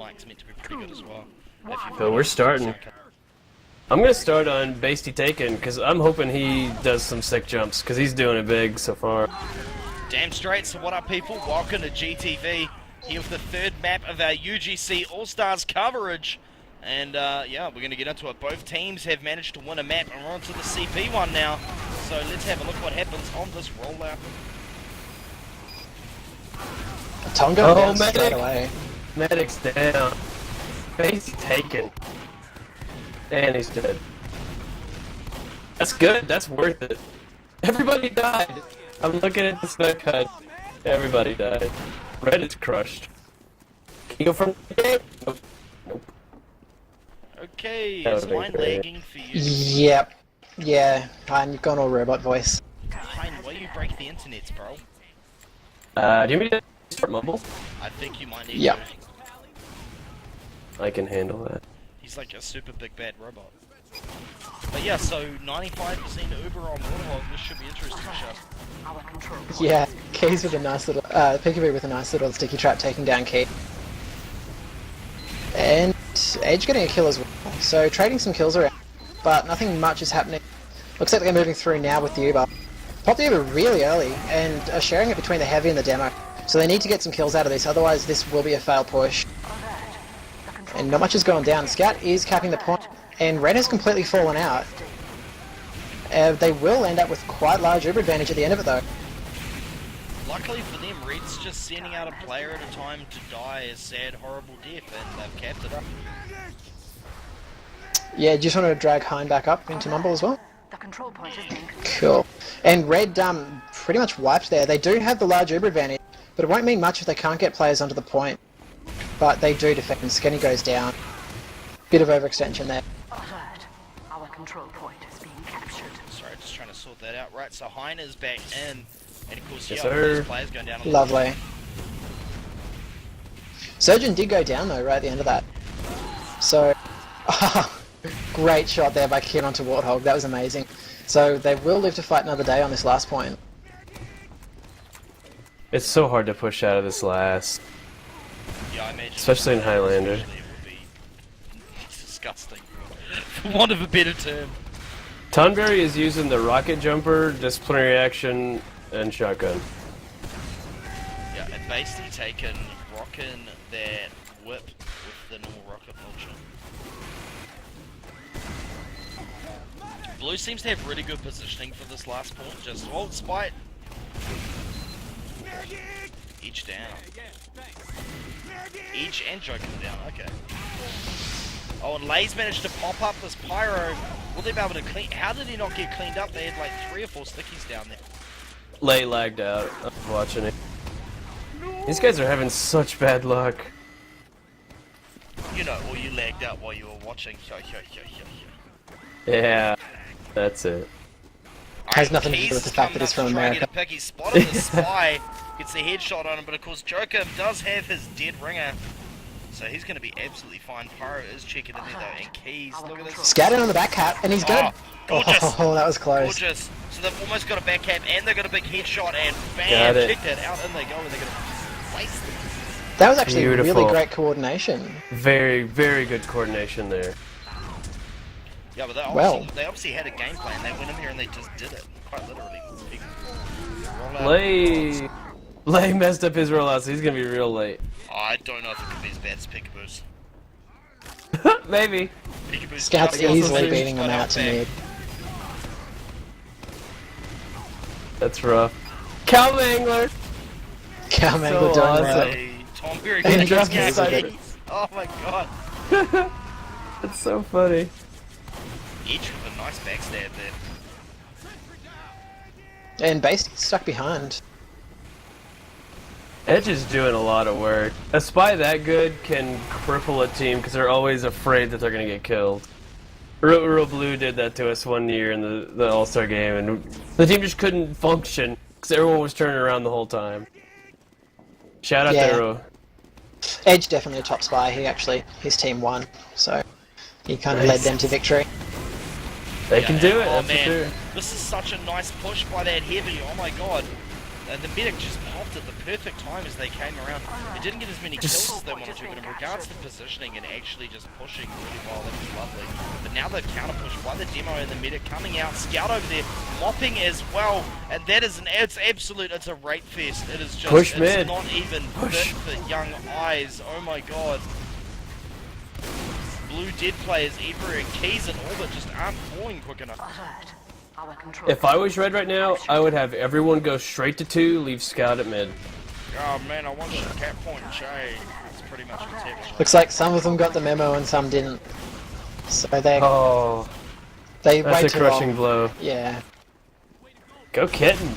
mic's meant to be pretty good as well. So we're starting. I'm going to start on Basty Taken, because I'm hoping he does some sick jumps, because he's doing it big so far. Damn straight, so what up people? Welcome to GTV, here with the third map of our UGC All Stars coverage. And yeah, we're going to get into it. Both teams have managed to win a map, and we're on to the CP one now. So let's have a look what happens on this rollout. Tonga down straight away. Medic's down. Basty Taken. And he's dead. That's good. That's worth it. Everybody died. I'm looking at the spec HUD. Everybody died. Red is crushed. Can you go from the game? Nope. Nope. Okay, is mine lagging for you? Yep. Yeah, and you've gone all robot voice. Hein, why you break the internets, bro? Do you need me to start mumble? I think you might need Yeah. to. I can handle that. He's like a super big bad robot. But yeah, so 95% Uber on Warthog, this should be interesting, Shut. Yeah, Keys with a nice little, Peekaboo with a nice little sticky trap taking down Key. And Edge getting a kill as well, so trading some kills around, but nothing much is happening. Looks like they're moving through now with the Uber. Popped the Uber really early, and are sharing it between the Heavy and the Demo. So they need to get some kills out of this, otherwise this will be a fail push. And not much has gone down. Scout is capping the point, and Red has completely fallen out. They will end up with quite large Uber advantage at the end of it though. Luckily for them, Red's just sending out a player at a time to die a sad, horrible death, and they've capped it up. Yeah, do you just want to drag Hein back up into Mumble as well? The control point is being Cool. And Red pretty much wiped there. They do have the large Uber advantage, but it won't mean much if they can't get players onto the point. But they do defend. Skinny goes down. Bit of overextension there. alert. Our control point is being captured. Sorry, just trying to sort that out. Right, so Hein is back in, and of course, Yes, yeah, sir. these players going down a little Lovely. Surgeon did go down though, right at the end of that. So, great shot there by Kian onto Warthog. That was amazing. So they will live to fight another day on this last point. It's so hard to push out of this last. Yeah, I imagine. Especially in Highlander. It would be disgusting, for want of a better term. Tonberry is using the rocket jumper, disciplinary action, and shotgun. Yeah, and basically taken rocking that whip with the normal rocket launcher. Blue seems to have really good positioning for this last point. Just hold spite. Each down. Each and Joker down. Okay. Oh, and Lay's managed to pop up this pyro. Will they be able to clean? How did he not get cleaned up? They had like 3 or 4 stickies down there. Lay lagged out. I was watching it. These guys are having such bad luck. You know, or you lagged out while you were watching. Yeah, that's it. Has nothing to do with the fact that he's from America. Get a pick. He's spotted the spy, gets the headshot on him, but of course Joker does have his dead ringer, so he's going to be absolutely fine. Pyro is checking in there though, and Keys, look at this. Scattered on the back cap, and he's good. Gorgeous. Oh, that was close. Gorgeous. So they've almost got a back cap, and they've got a big headshot, and Got bam, it. kicked it out, and they go, and they're going to place them. That was actually Beautiful. really great coordination. Very, very good coordination there. Yeah, but they obviously had a game plan. They went in there and they just did it, quite literally. Lay messed up his rollout, so he's gonna be real late. Oh, I don't know if it could be as bad as Peekaboo's. Maybe. Peekaboo's Scout's just easily got beating them out to back. mid. That's rough. Cow Mangler! Cow Mangler doing awesome. well. Hey, Tom Berry And getting dropped his his gas second. keys. Oh my god. That's so funny. Each with a nice backstab there. And Basty stuck behind. Edge is doing a lot of work. A spy that good can cripple a team because they're always afraid that they're gonna get killed. Real Blue did that to us one year in the All-Star game, and the team just couldn't function because everyone was turning around the whole time. Shout out Yeah. to Ro. Edge definitely a top spy. His team won, so he kind of led them to victory. They can do it, Oh that's for man, sure. this is such a nice push by that Heavy. Oh my god. And the medic just popped at the perfect time as they came around. It didn't get as many kills as they wanted to, but in regards to positioning and actually just pushing really well, that was lovely. But now they've counter-pushed by the demo and the medic coming out, Scout over there, mopping as well. And that is it's a rape fest. It is just, push it's mid. not even fit for young eyes. Oh my god. Blue dead players everywhere, keys and all, but just aren't falling quick enough. Alert. Our control If I point was red right now, I would have everyone go straight to 2, leave Scout at mid. Oh man, I want some cat point J. That's pretty much what's happening. Looks like some of them got the memo and some didn't. So they Oh, they that's wait a too crushing long. blow. Yeah. Go Kitten.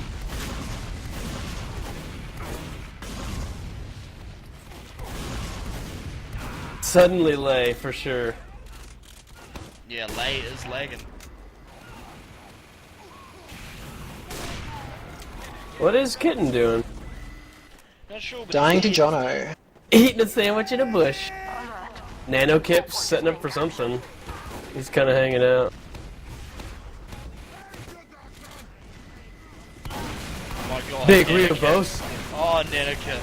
Suddenly lay, for sure. Yeah, Lay is lagging. What is Kitten doing? Not sure, but Dying to he- Jono. Eating a sandwich in a bush. Nano Kip's setting up for something. He's kind of hanging out. Oh my god. Big Nanokit. Rebos. Oh, Nanokit.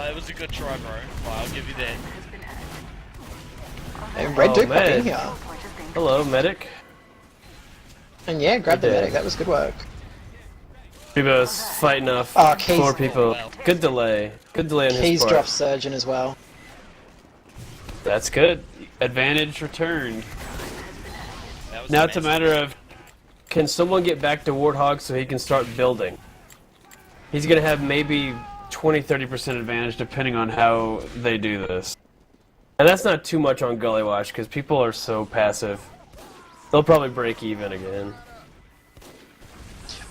It was a good try, bro. I'll give you that. And Red Oh, do pop man. in here. point is being Hello, medic. And yeah, grab the He did. medic. That was good work. Rebos fighting off Oh, Keys- 4 people. Good delay. Good delay on his He's part. dropped Surgeon as well. That's good. Advantage returned. That was Now it's a massive. matter of, can someone get back to Warthog so he can start building? He's going to have maybe 20-30% advantage depending on how they do this. And that's not too much on Gully Watch because people are so passive. They'll probably break even again.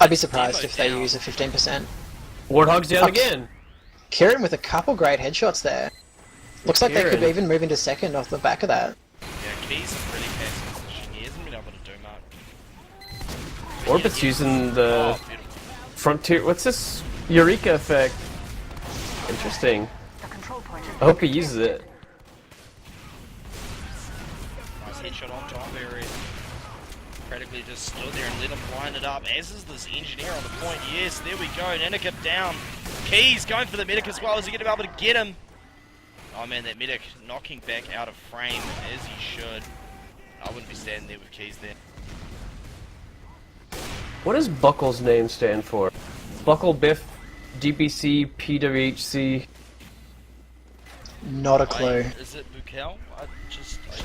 I'd be surprised Demo if they down. use a 15%. Warthog's down Oh. again. Kieran with a couple great headshots there. Looks like they could Kieran. even move into second off the back of that. Yeah, Keys is pretty passive position. He hasn't been able to do much. Orbit's using the Oh, beautiful. frontier. What's this Eureka effect? Interesting. the control point is I hope he uses it. Nice headshot on top area. Practically just stood there and let him line it up, as is this engineer on the point. Yes, there we go. Nanokip down. Keys going for the medic as well. Is he going to be able to get him? Oh man, that medic knocking back out of frame as he should. I wouldn't be standing there with Keys there. What does Buckle's name stand for? Buckle Biff, DPC, PWHC. Not a clue. Is it Bukel?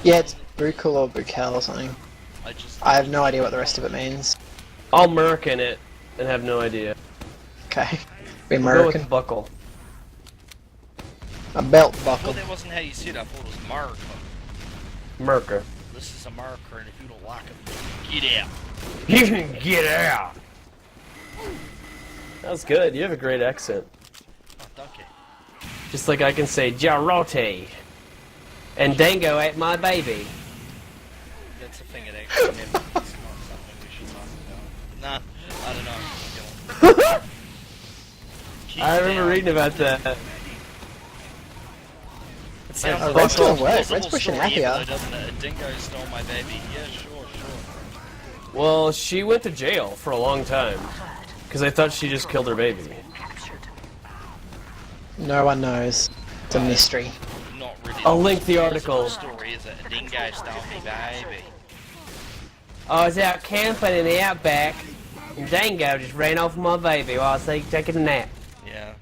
Yeah, it's Bukel or Bukel or something. I have no idea what the rest of it means. I'll Merc in it and have no idea. Okay. Be We'll go American. with Buckle. A belt I buckle. thought that wasn't how you said it. I thought it was America. Merker. This is America, and if you don't like it, get out. You can get out! That was good. You have a great accent. Oh, thank you. Just like I can say Jarote. And Dango ate my baby. That's the thing that actually happened. It's not something we should talk about. Nah, I don't know. Keep I remember down. reading about that. It sounds Red's like doing a work. plausible Red's pushing story out here. ever, doesn't it? A dingo stole my baby. Yeah, sure. Well, she went to jail for a long time. Because I thought she just killed her baby. captured. No one knows. It's a mystery. Not really. I'll link the plausible article. Story is it? A dingo stole me baby. I was out camping in the outback, and Dango just ran off with my baby while I was taking a nap. Yeah.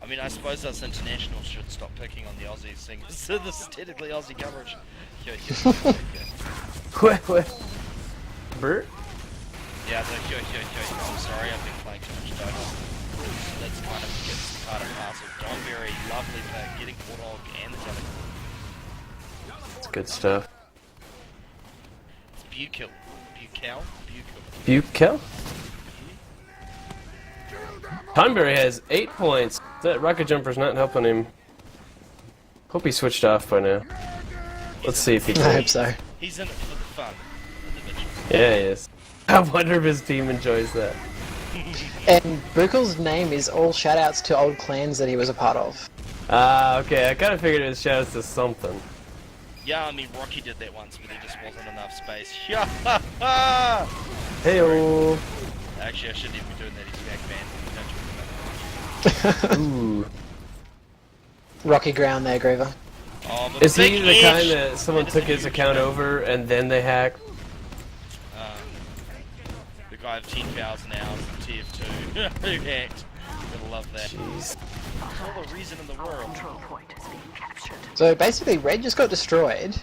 I mean, I suppose us internationals should stop picking on the Aussies thing. So this is technically Aussie coverage. What? Bert? Yeah, I'm sorry, I've been playing too much Dota. That's kind of gets part and parcel. Donberry, lovely pick, getting Warthog and the Jelly. That's good stuff. It's Bukel. Bukel? Bukel? Tonberry has 8 points. That rocket jumper's not helping him. Hope he switched off by now. Let's see if he I can. hope so. He's in it for the fun. Individual. Yeah, he is. I wonder if his team enjoys that. And Bukel's name is all shoutouts to old clans that he was a part of. Ah, okay. I kind of figured it was shoutouts to something. Yeah, I mean, Rocky did that once, but there just wasn't enough space. Yeah. Hey-oh. Actually, I shouldn't even be doing that. He's back banned. Don't you remember? Ooh. Rocky ground there, Groover. Oh, but Is he big the kind edge. that someone That is a took his huge account thing. over and then they hacked? The guy of 10,000 hours in tier 2 who hacked. Gotta love that. Jeez. All the reason in the Our world. control point is being captured. So basically, Red just got destroyed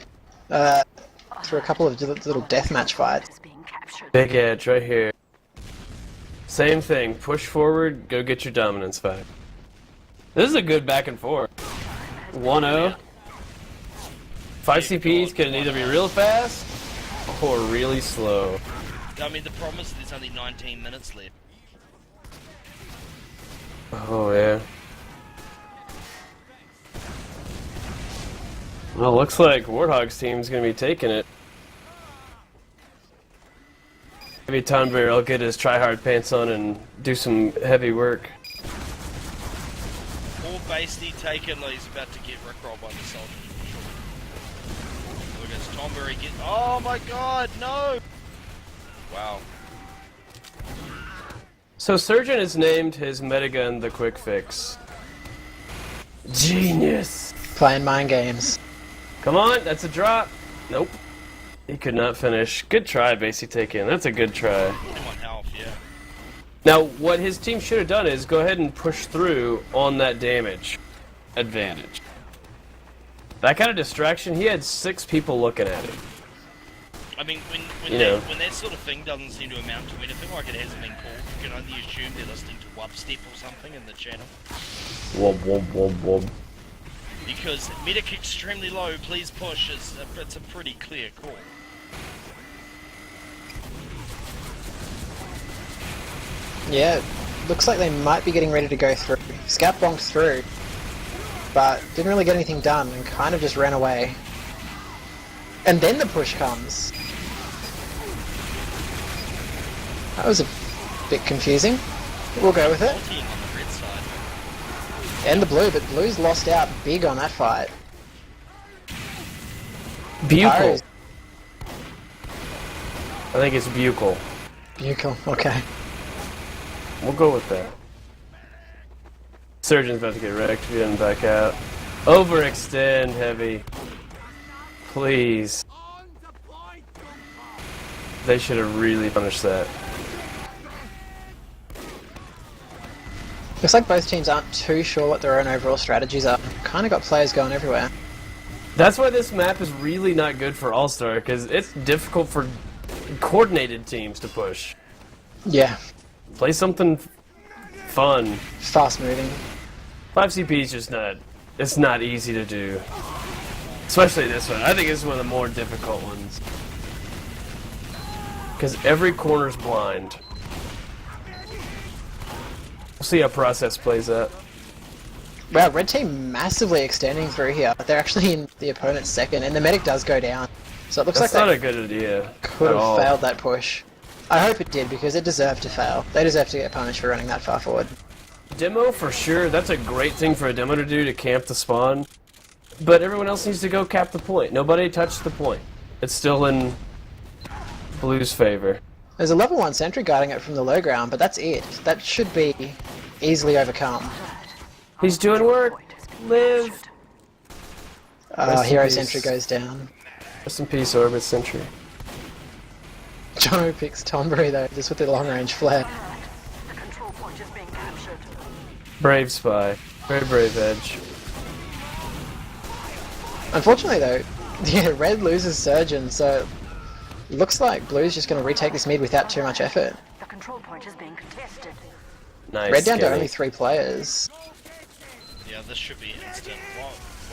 through a couple of little deathmatch fights. Is being captured. Big edge right here. Same thing. Push forward, go get your dominance back. This is a good back and forth. 1-0. 5 CPs can either be real fast or really slow. I mean, the problem is there's only 19 minutes left. Oh, yeah. Well, looks like Warthog's team's gonna be taking it. Maybe Tonberry will get his try-hard pants on and do some heavy work. Poor Basty taken, like he's about to get rickrolled by the soldier. Look at Tomberry get. Oh my god, no! Wow. So Surgeon has named his metagun the Quick Fix. Genius! Playing mind games. Come on, that's a drop. Nope. He could not finish. Good try, Basey Taken. That's a good try. Him on health, yeah. Now, what his team should have done is go ahead and push through on that damage advantage. That kind of distraction, he had 6 people looking at it. I mean, when that sort of thing doesn't seem to amount to anything, like it hasn't been called, you can only assume they're listening to Wubstep or something in the channel. Wob, wob, wob, wob. Because medic extremely low, please push, it's a pretty clear call. Yeah, looks like they might be getting ready to go through. Scout bonked through, but didn't really get anything done and kind of just ran away. And then the push comes. That was a bit confusing. We'll go with it. Multiing on the red side. And the blue, but blue's lost out big on that fight. Buccal. Pirates- I think it's Buccal. Buccal, okay. We'll go with that. Surgeon's about to get wrecked if he doesn't back out. Overextend, Heavy. Please. They should have really punished that. Looks like both teams aren't too sure what their own overall strategies are. Kind of got players going everywhere. That's why this map is really not good for All-Star, because it's difficult for coordinated teams to push. Yeah, Play something fun. fast moving. 5 CP is just not, it's not easy to do. Especially this one. I think this is one of the more difficult ones. Because every corner's blind. We'll see how process plays out. Wow, red team massively extending through here. They're actually in the opponent's second, and the medic does go down. So it looks That's like not they a good idea. could at have all. failed that push. I hope it did, because it deserved to fail. They deserve to get punished for running that far forward. Demo for sure. That's a great thing for a demo to do, to camp the spawn. But everyone else needs to go cap the point. Nobody touched the point. It's still in Blue's favor. There's a level 1 sentry guarding it from the low ground, but that's it. That should be easily overcome. He's doing work. Live. Rest in Hero peace. sentry goes down. Rest in peace, Orbit Sentry. Jono picks Tonberry though, just with the long range flare. The control point is being captured. Brave Spy. Very brave Edge. Unfortunately though, yeah, red loses Surgeon, so it looks like blue's just going to retake this mid without too much effort. The control point is being contested. Nice. Red down to Skinny. only 3 players. Yeah, this should be instant. Wow.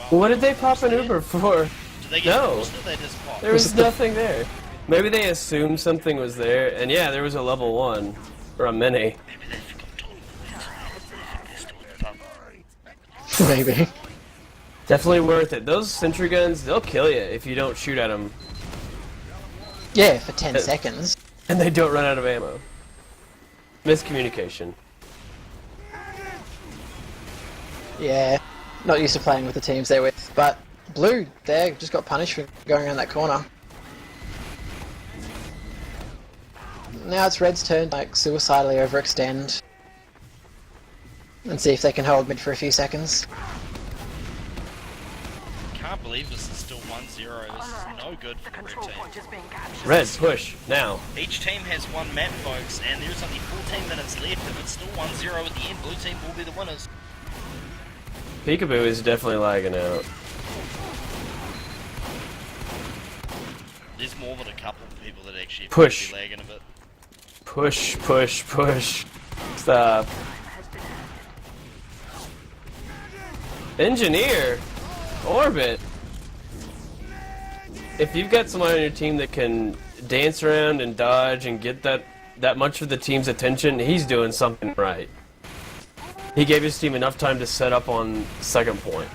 What did they pop an Uber for? Did they get No. forced or they just pop? There was nothing there. Maybe they assumed something was there, and yeah, there was a level 1. Or a mini. Maybe they forgot to Maybe. Definitely worth it. Those sentry guns, they'll kill you if you don't shoot at them. Yeah, for 10 seconds. And they don't run out of ammo. Miscommunication. Yeah, not used to playing with the teams they're with. But blue, they just got punished for going around that corner. Now it's red's turn, like, suicidally overextend. and see if they can hold mid for a few seconds. Can't believe this is still 1-0. This is no good The for the red control team. point is being captured. Red, push, now. Each team has one map, folks, and there's only 14 minutes left. If it's still 1-0 at the end, blue team will be the winners. Peekaboo is definitely lagging out. There's more than a couple of people that actually Push. be lagging a bit. Push, push, push. Stop. Engineer? Orbit? If you've got someone on your team that can dance around and dodge and get that much of the team's attention, he's doing something right. He gave his team enough time to set up on second point.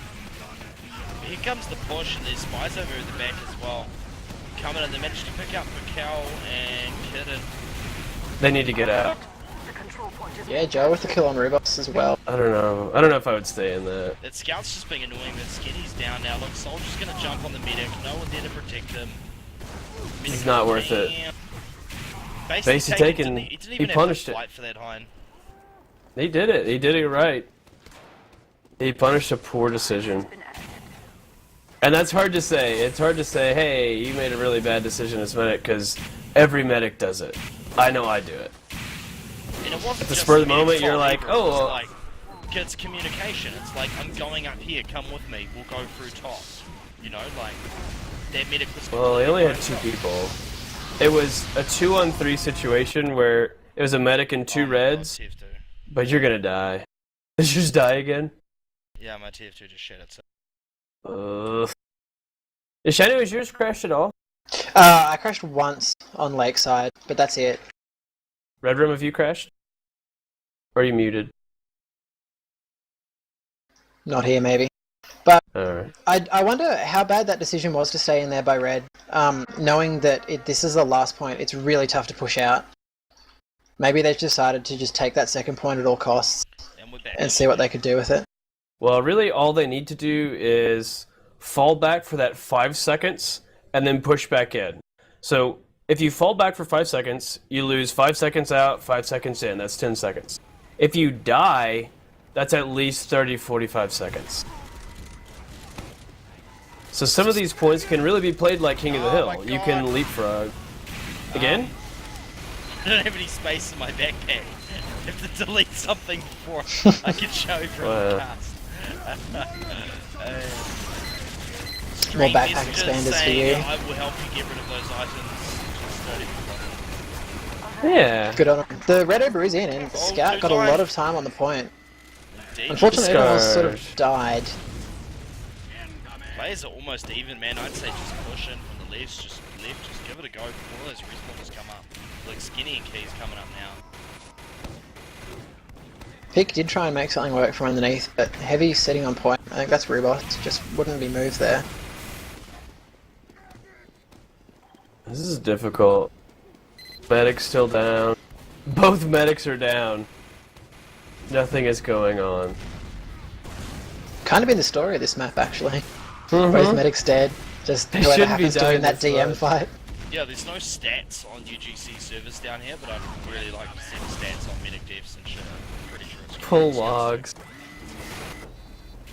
Here comes the push, and there's spies over at the back as well. Coming in, they managed to pick up Mikkel and Kitten. They need to get out. The control point is Yeah, Joe with the kill on Rubos as well. I don't know. I don't know if I would stay in that. That scout's just being annoying, but Skinny's down now. Look, Soldier's gonna jump on the medic. No one there to protect him. It's not worth it. Basically taken, He didn't he even punished have it. to fight for that Hein. He did it. He did it right. He punished a poor decision. been acted. And that's hard to say. It's hard to say, hey, you made a really bad decision as medic, because every medic does it. I know I do it. And it wasn't At the just spur of the medic's moment, you're fault like, either. oh, It was like, it's communication. It's like, I'm going up here, come with me, we'll go through top. You know, like, that medic was... Well, he only had 2 people. It was a 2-on-3 situation where it was a medic and 2 reds, TF2. but you're gonna die. Did you just die again? Yeah, my TF2 just shed itself. Shiny, was yours crashed at all? I crashed once on Lakeside, but that's it. Red Room, have you crashed? Or are you muted? Not here, maybe. But Alright. I wonder how bad that decision was to stay in there by Red, knowing that this is the last point. It's really tough to push out. Maybe they've decided to just take that second point at all costs And we're back. and see what they could do with it. Well, really, all they need to do is fall back for that 5 seconds and then push back in. So, if you fall back for 5 seconds, you lose 5 seconds out, 5 seconds in. That's 10 seconds. If you die, that's at least 30-45 seconds. So some of these points can really be played like King of the Oh my Hill. You God. can leapfrog. Again? I don't have any space in my backpack. I have to delete something before I can show from Wow. the cast. More Stream backpack messages expanders for saying, you. I will help you get rid of those items. Just Yeah. Good on him. The Red Uber is in, and Oh, Scout got a good lot of time on the point. Indeed. Unfortunately, everyone sort of Scars. died. Players are almost even, man. I'd say just push in from the left, just give it a go before those respawns come up. Like Skinny and Keys coming up now. Pick did try and make something work from underneath, but Heavy sitting on point. I think that's Rubos. Just wouldn't be moved there. This is difficult. Medic's still down. Both medics are down. Nothing is going on. Kind of been the story of this map, actually. Mhm. Both medics dead. Just They whoever shouldn't be happens to win dying that this DM much. fight. Yeah, there's no stats on UGC servers down here, but I'd really like to see the stats on medic deaths and shit. I'm pretty sure it's Pull crazy. logs.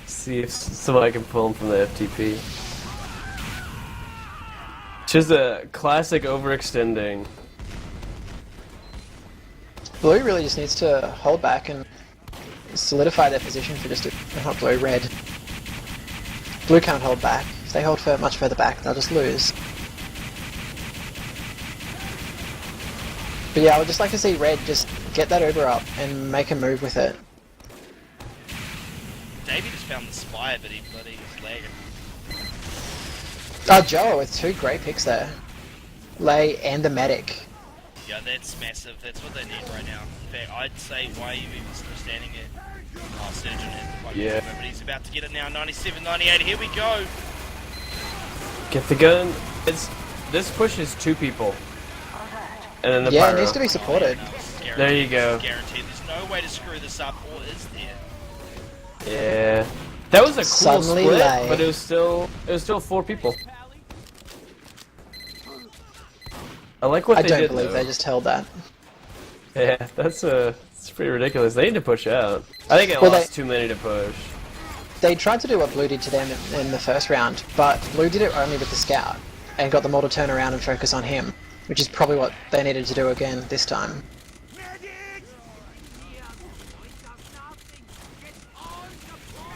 See if somebody can pull them from the FTP. Just a classic overextending. Blue really just needs to hold back and solidify their position for just a... not blue, red. Blue can't hold back. If they hold much further back, they'll just lose. But yeah, I would just like to see red just get that Uber up and make a move with it. Davey just found the spire, but he's lagging. Oh, Joe with 2 great picks there. Lay and the medic. Yeah, that's massive. That's what they need right now. In fact, I'd say why are you even still standing there? Oh, Surgeon has the fucking Yeah. but he's about to get it now. 97, 98. Here we go. Get the gun. This pushes 2 people. And then the Yeah, it pyro. needs to be supported. No, this is guaranteed. There you go. This is guaranteed. There's no way to screw this up, or is there? Yeah. That was a cool Suddenly split, lay. but it was still 4 people. I like what I they don't did believe though. they just held that. Yeah, that's It's pretty ridiculous. They need to push out. I think it Well, lost too many to push. They tried to do what Blue did to them in the first round, but Blue did it only with the scout, and got them all to turn around and focus on him, which is probably what they needed to do again this time.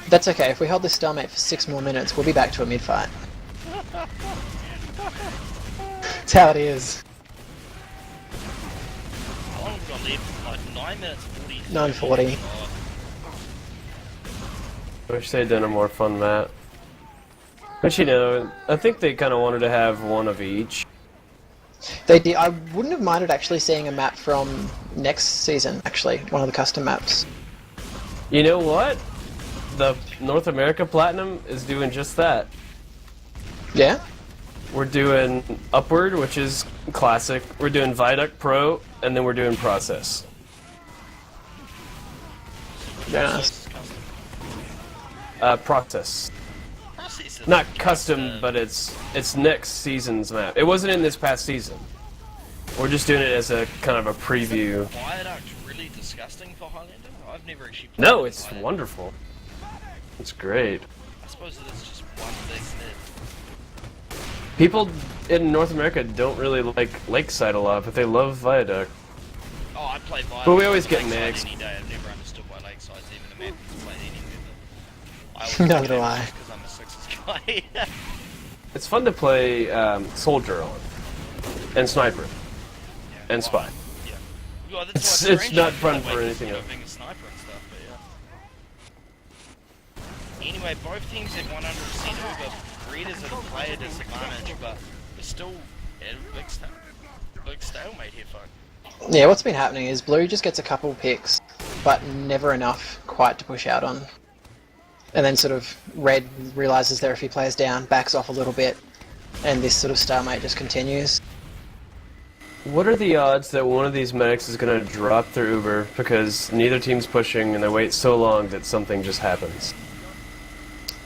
That's okay, if we hold this stalemate for 6 more minutes, we'll be back to a mid-fight. That's how it is. How long have we got left? Like 9 minutes 40. 9:40. I wish they'd done a more fun map. But you know, I think they kind of wanted to have one of each. They did. I wouldn't have minded actually seeing a map from next season, actually, one of the custom maps. You know what? The North America Platinum is doing just that. Yeah? We're doing Upward, which is classic. We're doing Viaduct Pro, and then we're doing Process. Very nice. Process. Process is Not like custom, but it's next season's map. It wasn't in this past season. We're just doing it as a kind of a preview. Viaduct really disgusting for Highlander? I've never actually played No, with it's Viaduct. wonderful. It's great. I suppose it is just one big mid. People in North America don't really like Lakeside a lot, but they love Viaduct. Oh, I play Viaduct. But we always get Lakeside mixed. Any day. I've never understood why Lakeside's even a map that's played anywhere. But I always Neither play do it I. just because I'm a Sixers guy. It's fun to play Soldier on, and Sniper, and Spy. Yeah. Well, that's It's- why it's strange not that fun way, for 'cause, anything you know, else. being a sniper and stuff, but yeah. Anyway, both teams have 100% over. Red is at a player disadvantage, but we're still at a big stalemate here, folk. Yeah, what's been happening is Blue just gets a couple picks, but never enough quite to push out on. And then sort of Red realises there are a few players down, backs off a little bit, and this sort of stalemate just continues. What are the odds that one of these medics is going to drop their Uber because neither team's pushing and they wait so long that something just happens?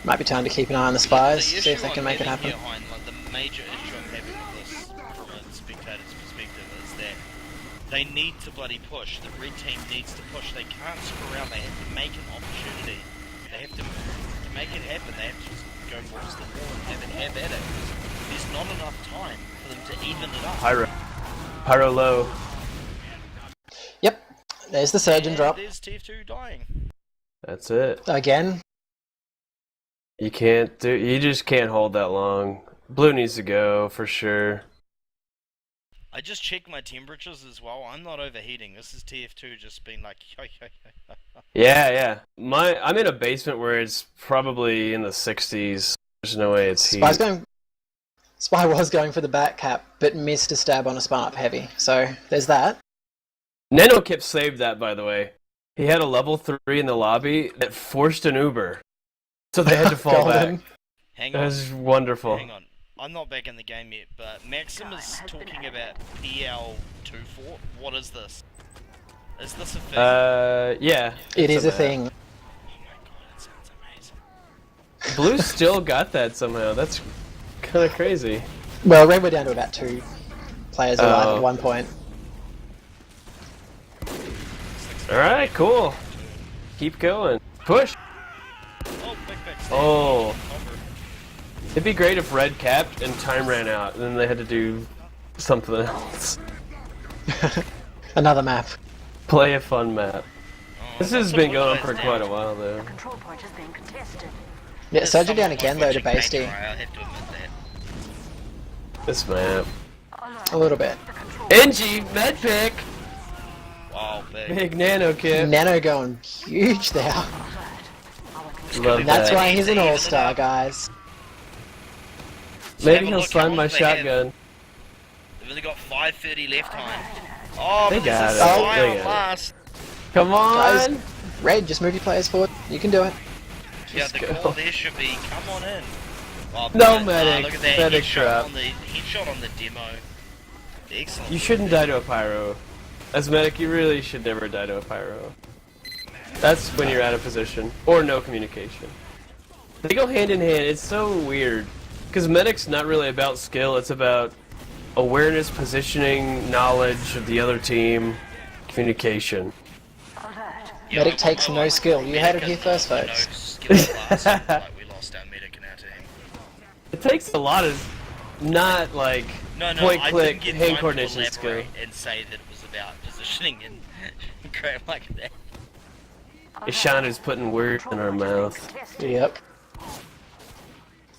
Might be time to keep an eye on the spies, The see if they issue can I'm make it having happen. here, Hein, like the major issue I'm having with this from a spectator's perspective is that they need to bloody push. The red team needs to push. They can't screw around. They have to make an opportunity. They have to make it happen. They have to just go balls to the wall and have at it. There's not enough time for them to even it up. Pyro low. Yep, there's the surgeon And drop. there's TF2 dying. That's it. Again. You just can't hold that long. Blue needs to go, for sure. I just checked my temperatures as well. I'm not overheating. This is TF2 just being like, yo, yo, yo. Yeah. I'm in a basement where it's probably in the 60s. There's no way it's heat. Spy was going for the back cap, but missed a stab on a spun up heavy. So there's that. Nenokip saved that, by the way. He had a level 3 in the lobby that forced an Uber. So they had to fall back. Golden. Hang That on. was wonderful. Hang on. I'm not back in the game yet, but Maxim is talking about PL24. What is this? Is this a thing? Yeah. It it's is a map. thing. Oh my god, it sounds amazing. Blue still got that somehow. That's kind of crazy. Well, Red were down to about 2 players alive Oh. at one point. Alright, cool. Keep going. Push! Oh, back. Oh. It'd be great if Red capped and time ran out, and then they had to do something else. Another map. Play a fun map. This has been going on for now. quite a while, though. The control point is being contested. Yeah, There's surgeon down someone again though to watching base D. Paint Dry, I have to admit that. This map. A little bit. The control NG, medpick! Wow, big. Big nano kit. Nano going huge there. Love That's that. why he's an all-star, guys. So Maybe have a he'll look slam how my long they have. shotgun. They've only got 5:30 left time. Oh, They but got this is it. Spy They on got it. last. Come Guys, on! Red, just move your players forward. You can do it. Yeah, Just the go. call there should be, come on in. Oh, No but, medic. look at that Medic headshot trap. on the headshot on the demo. Excellent. You shouldn't die to a pyro. As medic, you really should never die to a pyro. That's when you're out of position. Or no communication. They go hand in hand. It's so weird. Because medic's not really about skill, it's about awareness, positioning, knowledge of the other team, communication. Yeah, Medic takes no skill. You heard it here first, No folks. skill class. Like, we lost our medic in our team. It takes a lot of not like No, point I click didn't get hand time coordination to skill. elaborate and say that it was about positioning and crap like that. Ishanda's putting words in our mouth. Yep.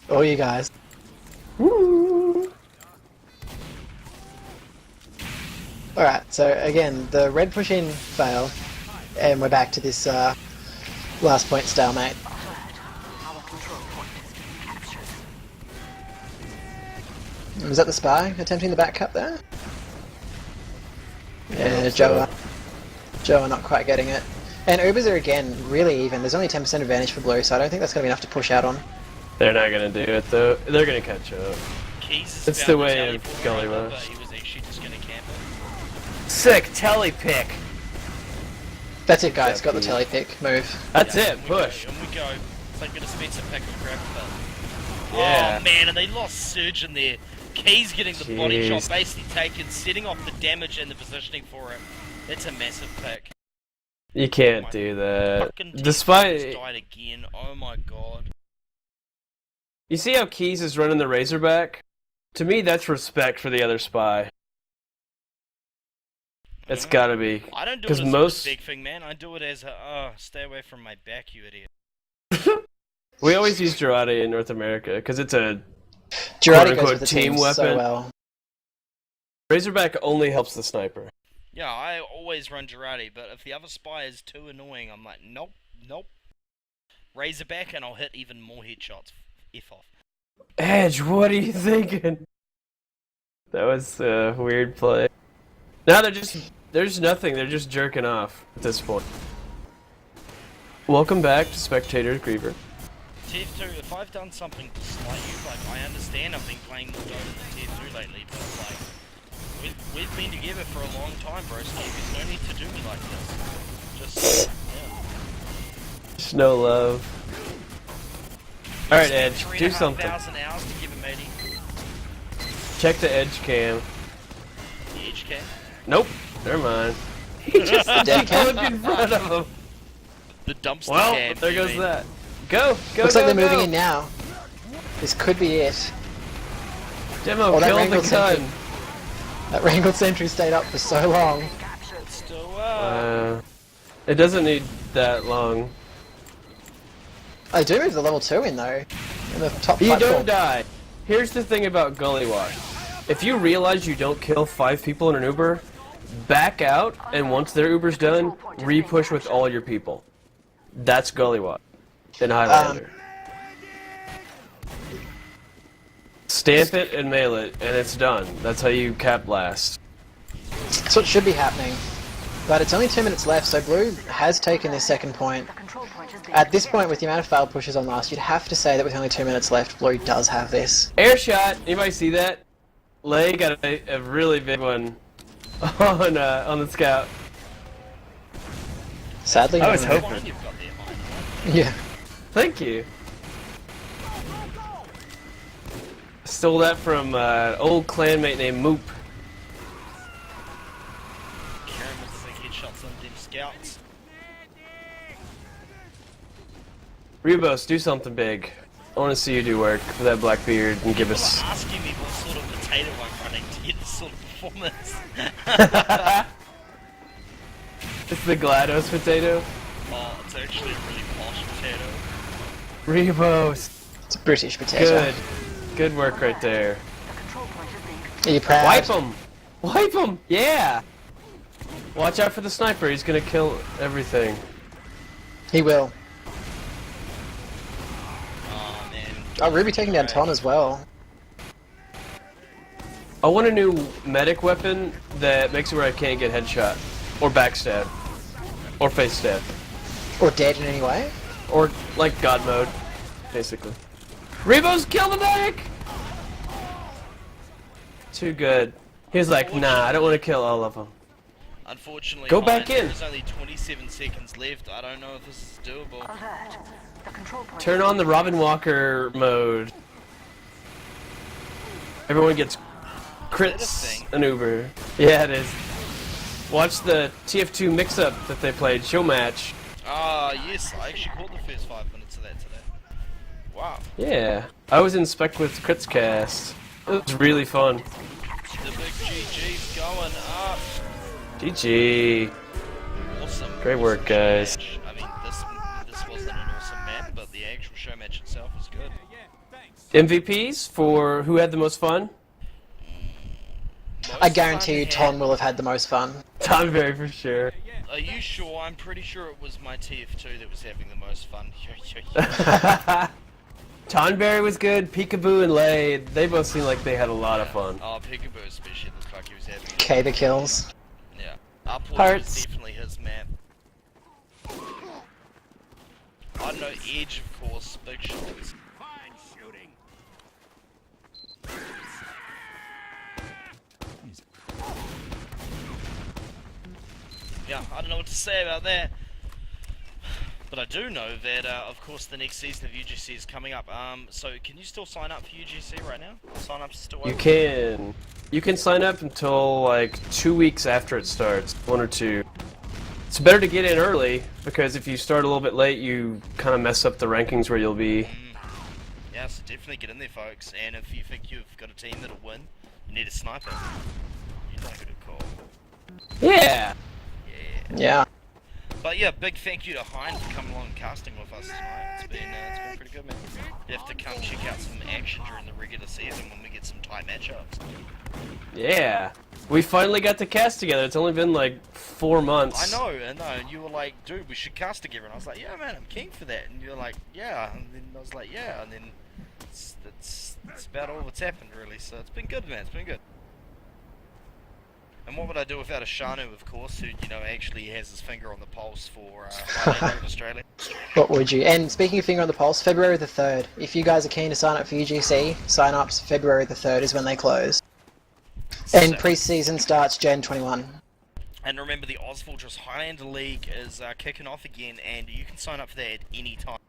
All you guys. Woo. Alright, so again, the red push in failed, and we're back to this last point stalemate. Our control point is being captured. Was that the spy attempting the back cut there? Yeah, hope Joe so. are not quite getting it. And Ubers are again really even. There's only 10% advantage for Blue, so I don't think that's going to be enough to push out on. They're not gonna do it though. They're gonna catch up. Keys is It's about the to way teleport of Gully over, Rush. but he was actually just gonna camp it. Sick telly pick. That's it, guys. Yeah, Got the please. telly pick. Move. That's Yeah, it. and Push. And we go. It's like gonna speed some pick and grab it. Yeah. Oh man, and they lost Surge in there. Keys getting the body shot, Jeez. basically taken, setting off the damage and the positioning for it. It's a massive pick. You can't do that. Fucking team Despite just died again. Oh my god. you see how Keys is running the Razorback? To me, that's respect for the other spy. It's gotta be. I don't do it 'Cause as most- a respect thing, man. I do it as a, stay away from my back, you idiot. We always use Girardi in North America because it's a Girardi quote-unquote goes with the team team so weapon. well. Razorback only helps the sniper. Yeah, I always run Girardi, but if the other spy is too annoying, I'm like, nope, nope. Razorback, and I'll hit even more headshots. F off. Edge, what are you thinking? That was a weird play. Now there's nothing, they're just jerking off at this point. Welcome back to Spectator Griever. TF2, if I've done something to slight you, like, I understand I've been playing more Dota than TF2 lately, but, like, we've been together for a long time, bro, so there's no need to do me like this. Just, yeah. There's no love. Alright, Edge, do something. 3,500 hours to give a matey. Check the Edge cam. The edge cam. Nope, never mind. He just Dead cam? looked in front of him. The dumpster Well, cam. there you goes mean. that. Go, go, Looks go, like they're moving go. in now. This could be it. Demo, Oh, that kill the wrangled sentry. gun. That wrangled sentry stayed up for so long. Still, It doesn't need that long. I do move the level 2 in though. In the top You platform. don't die. Here's the thing about Gully Wash. If you realize you don't kill 5 people in an Uber, back out, and once their Uber's done, re-push with all your people. That's Gully Wash in Highlander. Stamp it and mail it, and it's done. That's how you cap blast. That's what should be happening. But it's only 2 minutes left, so Blue has taken this second point. The control point is being At this point, with the amount of failed pushes on last, you'd have to say that with only 2 minutes left, Blue does have this. Air shot. Anybody see that? Lay got a really big one on the scout. Sadly, I was no. hoping. Fine, you've got there, mate. Yeah. Thank you. Stole that from an old clanmate named Moop. Karen was like headshots on them scouts. Rebos, do something big. I want to see you do work for that black beard and give People us. are asking me what sort of potato I'm running to get this sort of performance. It's the GLaDOS potato. Oh, it's actually a really posh potato. Rebos. It's a British potato. Good. Good work right there. the control point is being Are you proud? Wipe him! Wipe him! Yeah! Watch out for the sniper, he's gonna kill everything. He will. Oh man. Oh, Ruby taking down Ton as well. I want a new medic weapon that makes it where I can't get headshot. Or backstab. Or face stab. Or dead in any way. Or like God mode, basically. Rebos, kill the medic! Too good. He was like, nah, I don't want to kill all of them. Unfortunately, Go back in. There's only 27 seconds left. I don't know if this is doable. alert. The control point Turn is on the Robin Walker mode. Everyone gets crits thing? an Uber. Yeah, it is. Watch the TF2 mix-up that they played, show match. Yes, I actually caught the first 5 minutes of that today. Wow. Yeah, I was in Spec with Crits Cast. It was really fun. The big GG's going up. GG. Awesome. Great work, Awesome guys. match. I mean, this wasn't an awesome map, but the actual show match itself was good. MVPs for who had the most fun? Most I guarantee fun you Tom will have had the most fun. Tonberry for sure. Are you sure? I'm pretty sure it was my TF2 that was having the most fun. Tonberry was good, Peekaboo and Lay, they both seemed like they had a lot of fun. Oh, Peekaboo especially looks like he was having it. Okay, the kills. Yeah. Upwards Hearts. was definitely his map. I don't know, Edge of course, big shots. Yeah, I don't know what to say about that. But I do know that, of course, the next season of UGC is coming up. So can you still sign up for UGC right now? Sign-up's still open? You can. You can sign up until like 2 weeks after it starts, 1 or 2. It's better to get in early, because if you start a little bit late, you kind of mess up the rankings where you'll be. Yeah, so definitely get in there, folks. And if you think you've got a team that'll win, you need a sniper. You don't get a call. Yeah! Yeah. But yeah, big thank you to Hein for coming along and casting with us tonight. It's been pretty good, man. You have to come check out some action during the regular season when we get some tight matchups. Yeah! We finally got to cast together. It's only been like 4 months. I know. And you were like, dude, we should cast together. And I was like, yeah, man, I'm keen for that. And you're like, yeah. And then I was like, yeah. And then it's about all that's happened, really. So it's been good, man. It's been good. And what would I do without a Shanu, of course, who, you know, actually has his finger on the pulse for Highlander in Australia? What would you? And speaking of finger on the pulse, February the 3rd. If you guys are keen to sign up for UGC, sign-ups February the 3rd is when they close. And So- pre-season starts Jan 21. And remember, the Ozfortress Highlander League is kicking off again, and you can sign up for that at any time.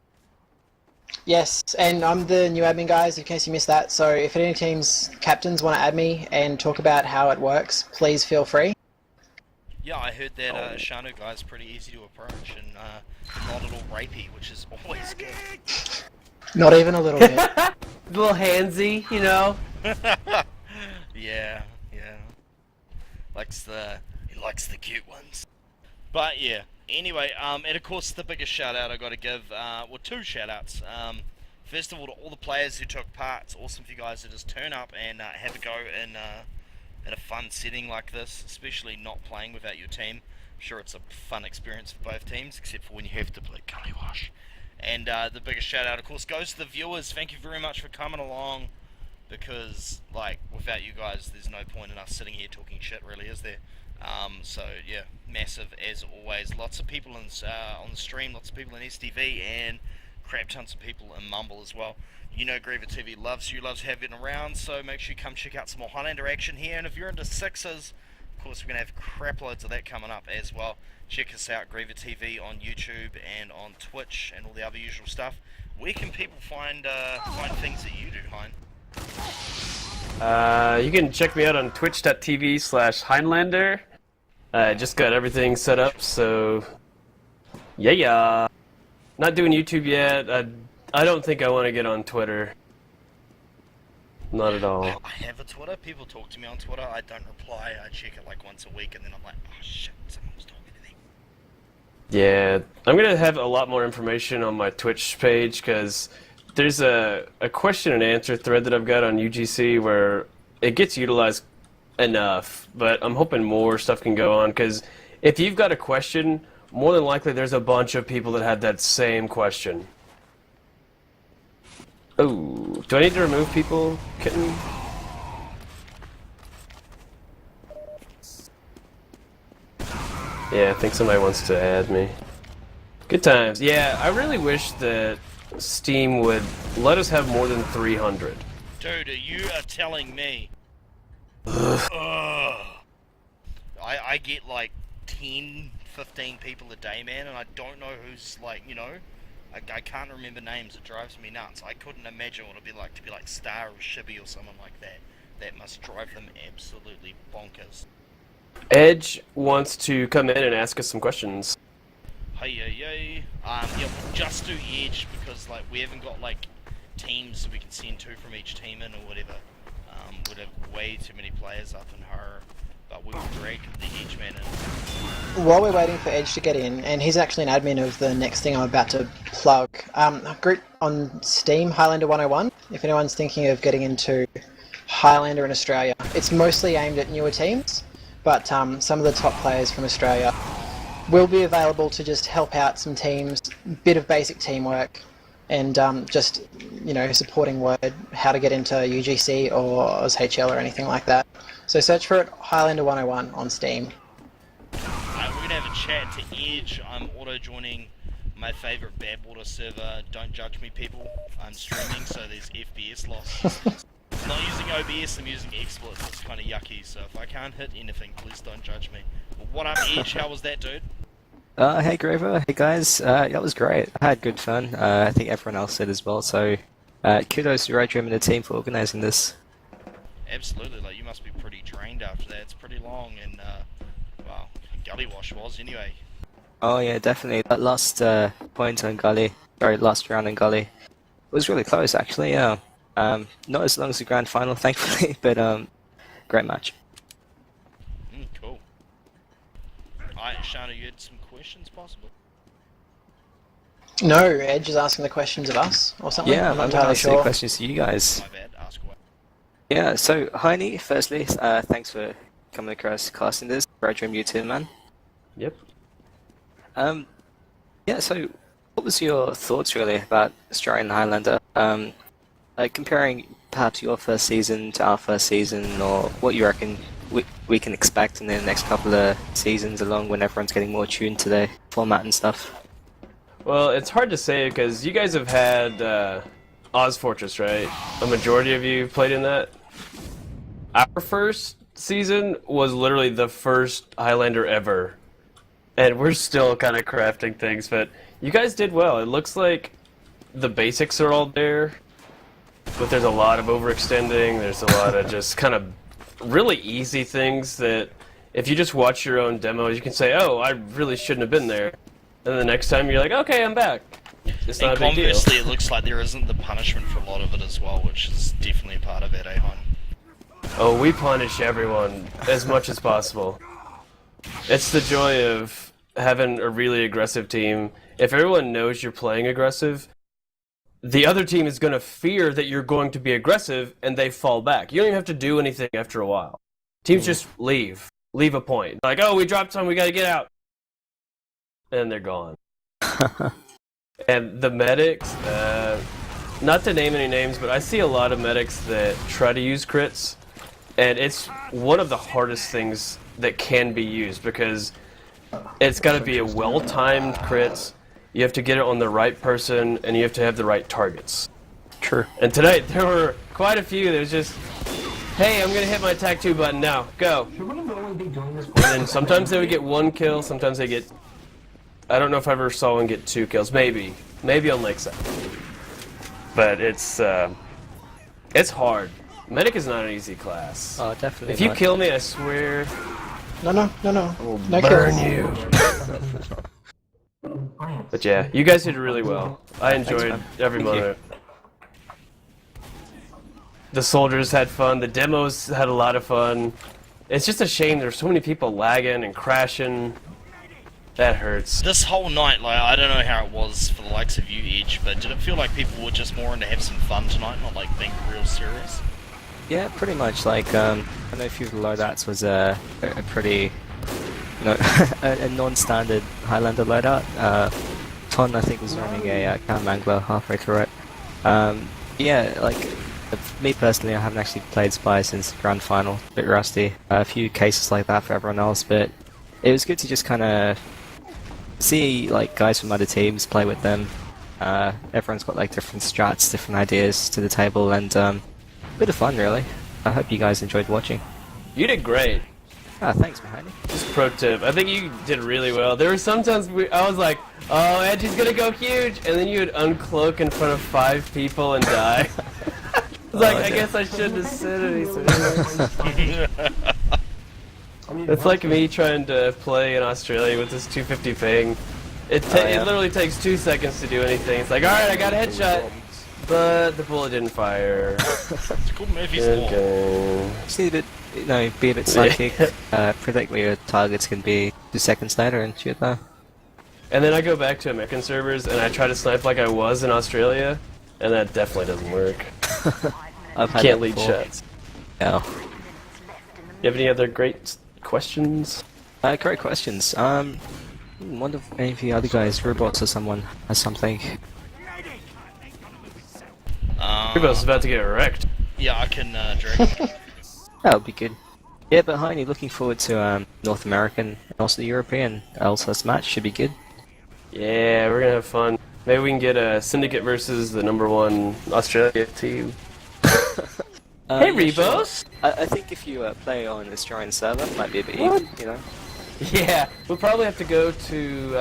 Yes, and I'm the new admin, guys, in case you missed that. So if any team's captains want to add me and talk about how it works, please feel free. Yeah, I heard that Shanu guy's pretty easy to approach and not at all rapey, which is always good. Not even a little bit. A little handsy, you know? Yeah. He likes the cute ones. But yeah. Anyway, and of course the biggest shout out I got to give, well, 2 shout outs. First of all, to all the players who took part. It's awesome for you guys to just turn up and have a go in a fun setting like this, especially not playing without your team. I'm sure it's a fun experience for both teams, except for when you have to play Gully Wash. And the biggest shout out, of course, goes to the viewers. Thank you very much for coming along, because, like, without you guys, there's no point in us sitting here talking shit, really, is there? So yeah, massive as always. Lots of people on the stream, lots of people in STV, and crap tons of people in Mumble as well. You know, Griever TV loves having around, so make sure you come check out some more Highlander action here. And if you're into sixes, of course, we're gonna have crap loads of that coming up as well. Check us out, Griever TV, on YouTube and on Twitch and all the other usual stuff. Where can people find things that you do, Hein? You can check me out on twitch.tv/Heinlander. I just got everything set up, so yeah. Not doing YouTube yet. I don't think I want to get on Twitter. Not at all. I have a Twitter. People talk to me on Twitter. I don't reply. I check it like once a week, and then I'm like, oh shit, someone was talking to me. Yeah, I'm gonna have a lot more information on my Twitch page, because there's a question and answer thread that I've got on UGC where it gets utilized enough, but I'm hoping more stuff can go on, because if you've got a question, more than likely there's a bunch of people that had that same question. Oh, do I need to remove people, Kitten? Yeah, I think somebody wants to add me. Good times. Yeah, I really wish that Steam would let us have more than 300. Dude, you are telling me. Ugh. I get like 10, 15 people a day, man, and I don't know who's, like, you know, I can't remember names. It drives me nuts. I couldn't imagine what it'd be like to be like Star or Shibby or someone like that. That must drive them absolutely bonkers. Edge wants to come in and ask us some questions. Hey. Yeah, we'll just do Edge because like we haven't got like teams we can send two from each team in or whatever. We'd have way too many players up in her, but we will drag the Edge man in. While we're waiting for Edge to get in, and he's actually an admin of the next thing I'm about to plug, a group on Steam, Highlander 101, if anyone's thinking of getting into Highlander in Australia. It's mostly aimed at newer teams, but some of the top players from Australia will be available to just help out some teams, bit of basic teamwork, and just, you know, supporting word, how to get into UGC or OzHL or anything like that. So search for it, Highlander 101 on Steam. We're going to have a chat to Edge. I'm auto-joining my favourite Badwater server. Don't judge me, people. I'm streaming, so there's FPS loss. I'm not using OBS, I'm using exploits. It's kind of yucky, so if I can't hit anything, please don't judge me. But what up, Edge? How was that, dude? Hey Grover, hey guys, that was great. I had good fun. I think everyone else did as well, so kudos to Red Dream and the team for organising this. Absolutely, like you must be pretty drained after that. It's pretty long and, well, Gully Wash was anyway. Oh yeah, definitely. That last point on Gully, sorry, last round on Gully, was really close actually, yeah. Not as long as the grand final, thankfully, but great match. Cool. Alright, Shana, you had some questions, possible? No, Edge is asking the questions of us, or something? Yeah, I'm not I'm entirely asking sure. questions to you guys. My bad, ask away. Yeah, so Heine, firstly, thanks for coming across casting this. Red Dream, you too, man. Yep. Yeah, so what was your thoughts really about Australian Highlander? Like comparing perhaps your first season to our first season, or what you reckon we can expect in the next couple of seasons along when everyone's getting more tuned to the format and stuff? Well, it's hard to say because you guys have had Oz Fortress, right? A majority of you played in that. Our first season was literally the first Highlander ever. And we're still kind of crafting things, but you guys did well. It looks like the basics are all there, but there's a lot of overextending. There's a lot of just kind of really easy things that if you just watch your own demos, you can say, oh, I really shouldn't have been there. And then the next time you're like, okay, I'm back. It's not a big deal. Conversely, it looks like there isn't the punishment for a lot of it as well, which is definitely a part of it, Hon? Oh, we punish everyone as much as possible. It's the joy of having a really aggressive team. If everyone knows you're playing aggressive, the other team is going to fear that you're going to be aggressive, and they fall back. You don't even have to do anything after a while. Teams just leave. Leave a point. Like, oh, we dropped some, we got to get out. And they're gone. And the medics, not to name any names, but I see a lot of medics that try to use crits, and it's one of the hardest things that can be used because it's got to be a well-timed crits. You have to get it on the right person, and you have to have the right targets. True. And tonight, there were quite a few that was just, hey, I'm going to hit my attack 2 button now, go. And then sometimes they would get 1 kill, sometimes they get, I don't know if I ever saw one get 2 kills, maybe on Lakeside. But it's hard. Medic is not an easy class. Oh, definitely. If you not. kill me, I swear, No. I'll No burn kills. you. But yeah, you guys did really well. I enjoyed man. every Thank you. moment. The soldiers had fun. The demos had a lot of fun. It's just a shame there's so many people lagging and crashing. That hurts. This whole night, like, I don't know how it was for the likes of you, Edge, but did it feel like people were just more in to have some fun tonight, not like being real serious? Yeah, pretty much. Like, I know a few of the loadouts was a pretty, you know, a non-standard Highlander loadout. Ton, I think, was running a Count Mangler halfway through it. Yeah, like, me personally, I haven't actually played Spy since the Grand Final. A bit rusty. A few cases like that for everyone else, but it was good to just kind of see, like, guys from other teams, play with them. Everyone's got, like, different strats, different ideas to the table, and a bit of fun, really. I hope you guys enjoyed watching. You did great. Ah, thanks, Mahoney. Just pro tip. I think you did really well. There were sometimes I was like, oh, Edgy's gonna go huge, and then you would uncloak in front of 5 people and die. I was like, I guess I shouldn't have said anything. It's like me trying to play in Australia with this 250 ping. It literally takes 2 seconds to do anything. It's like, alright, I got a headshot, but the bullet didn't fire. It's called Murphy's Law. Okay. Just need a bit, be a bit psychic. Predict where your targets can be 2 seconds later and shoot though. And then I go back to American servers and I try to snipe like I was in Australia, and that definitely doesn't work. I've had Can't that lead before. shots. Yeah. You have any other great questions? Great questions. Wonder if any of the other guys, robots or someone, has something. Rubos is about to get wrecked. Yeah, I can drag him. That would be good. Yeah, but Heine, looking forward to North American and also the European All-Stars match. Should be good. Yeah, we're gonna have fun. Maybe we can get a Syndicate versus the #1 Australia team. Hey, yeah, sure. Rebos! I think if you play on Australian server, it might be a bit even, you know? Yeah, we'll probably have to go to,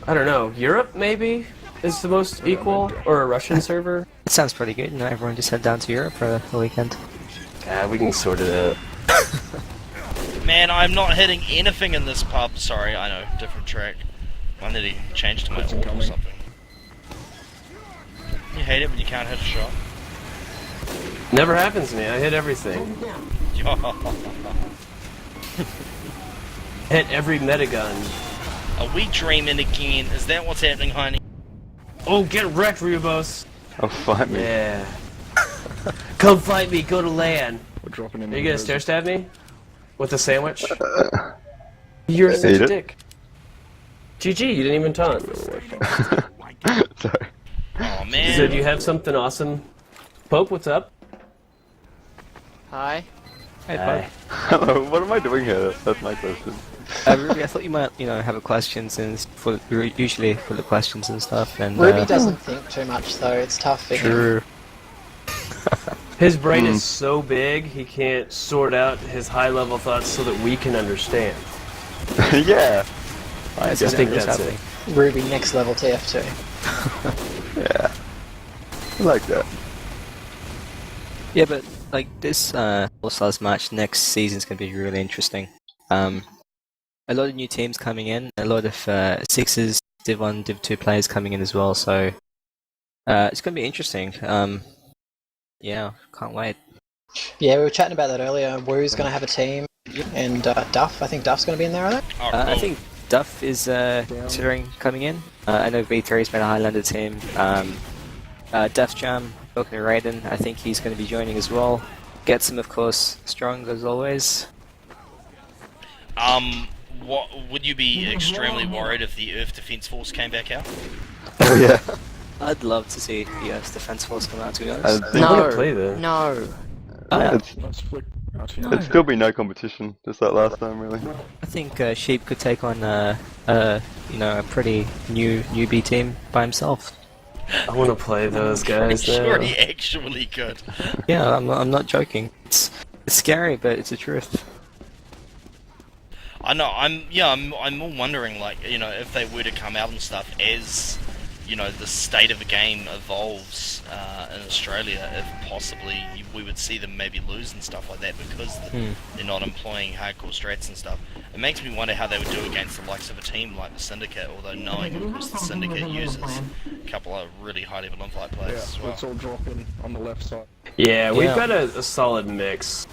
I don't know, Europe maybe is the most equal, or a Russian server. It sounds pretty good, you know, everyone just head down to Europe for the weekend. We can sort it out. Man, I'm not hitting anything in this pub. Sorry, I know, different track. I need to change to my alt or something. You hate it when you can't hit a shot? Never happens to me, I hit everything. Hit every metagun. Are we dreaming again? Is that what's happening, honey? Oh, get wrecked, Rubos! Oh, fight me. Yeah. Come fight me, go to land. We're dropping in. Are you gonna stair stab me? With a sandwich? You're such Eat a it. dick. GG, you didn't even taunt. Sorry. Oh man. So do you have something awesome? Pope, what's up? Hi. Hey, Hi. Hello, what am I doing here? That's my question. Ruby, I thought you might, you know, have a question since you're usually full of questions and stuff. And Ruby doesn't think too much, though. It's tough for him. True. His brain is so big, he can't sort out his high-level thoughts so that we can understand. Yeah. I just think that's it. Ruby next level TF2. Yeah. I like that. Yeah, but like this All-Stars match next season is going to be really interesting. A lot of new teams coming in, a lot of Sixers, Div 1, Div 2 players coming in as well, so it's going to be interesting. Yeah, can't wait. Yeah, we were chatting about that earlier. Woo's going to have a team, and Duff. I think Duff's going to be in there, are they? Oh, I cool. think Duff is considering coming in. I know V3's been a Highlander team. Def Jam, Broken Raiden, I think he's going to be joining as well. Gets him, of course, strong as always. What would you be extremely worried if the Earth Defense Force came back out? Oh, yeah. I'd love to see the Earth's Defense Force come out, to be honest. I think No. Play that. No. it's, it'd still be no competition, just like last time, really. I think Sheep could take on a pretty newbie team by himself. I want to play those guys I'm sure now. he actually could. Yeah, I'm not joking. It's scary, but it's the truth. I know. I'm more wondering, like, you know, if they were to come out and stuff as, you know, the state of the game evolves in Australia, if possibly we would see them maybe lose and stuff like that because they're not employing hardcore strats and stuff. It makes me wonder how they would do against the likes of a team like the Syndicate, although knowing, of course, the Syndicate uses a couple of really high-level in-flight players as well. Let's all drop in on the left side. Yeah, we've Yeah. got a solid mix